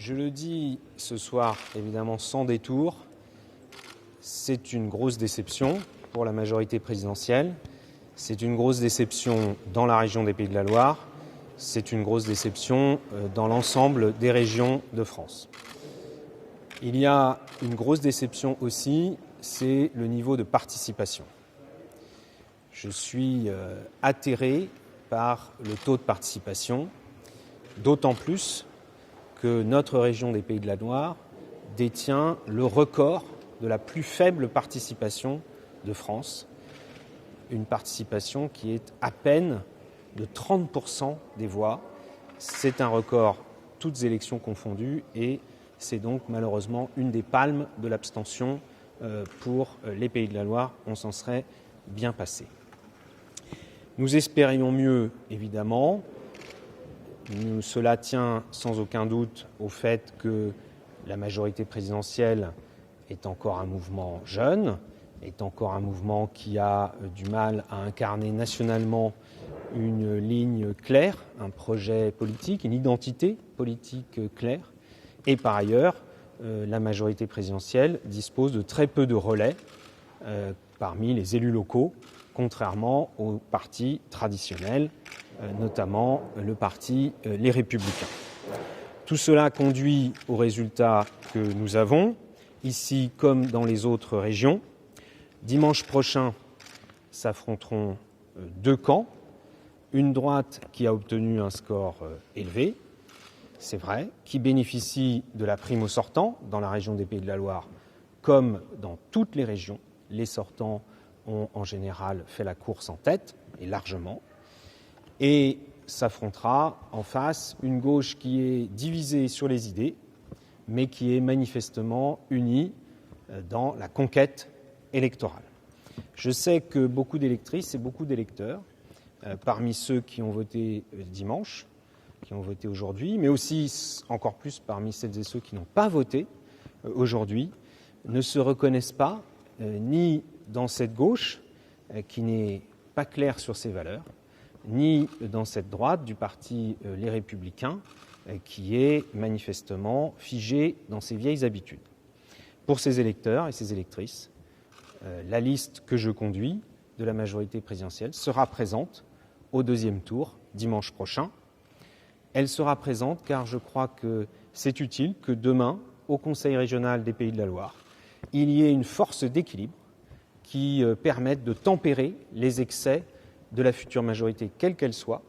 Je le dis ce soir, évidemment sans détour, c'est une grosse déception pour la majorité présidentielle, c'est une grosse déception dans la région des Pays de la Loire, c'est une grosse déception dans l'ensemble des régions de France. Il y a une grosse déception aussi, c'est le niveau de participation. Je suis atterré par le taux de participation, d'autant plus que notre région des Pays de la Loire détient le record de la plus faible participation de France, une participation qui est à peine de 30% des voix. C'est un record, toutes élections confondues, et c'est donc malheureusement une des palmes de l'abstention pour les Pays de la Loire. On s'en serait bien passé. Nous espérions mieux, évidemment. Cela tient sans aucun doute au fait que la majorité présidentielle est encore un mouvement jeune, est encore un mouvement qui a du mal à incarner nationalement une ligne claire, un projet politique, une identité politique claire. Et par ailleurs, la majorité présidentielle dispose de très peu de relais parmi les élus locaux, contrairement aux partis traditionnels, notamment le parti Les Républicains. Tout cela conduit aux résultats que nous avons, ici comme dans les autres régions. Dimanche prochain s'affronteront deux camps. Une droite qui a obtenu un score élevé, c'est vrai, qui bénéficie de la prime aux sortants dans la région des Pays de la Loire, comme dans toutes les régions. Les sortants ont en général fait la course en tête, et largement. Et s'affrontera en face une gauche qui est divisée sur les idées, mais qui est manifestement unie dans la conquête électorale. Je sais que beaucoup d'électrices et beaucoup d'électeurs, parmi ceux qui ont voté dimanche, qui ont voté aujourd'hui, mais aussi encore plus parmi celles et ceux qui n'ont pas voté aujourd'hui, ne se reconnaissent pas ni dans cette gauche qui n'est pas claire sur ses valeurs, ni dans cette droite du parti Les Républicains qui est manifestement figée dans ses vieilles habitudes. Pour ces électeurs et ces électrices, la liste que je conduis de la majorité présidentielle sera présente au deuxième tour dimanche prochain. Elle sera présente car je crois que c'est utile que demain, au Conseil régional des Pays de la Loire, il y ait une force d'équilibre qui permette de tempérer les excès de la future majorité, quelle qu'elle soit,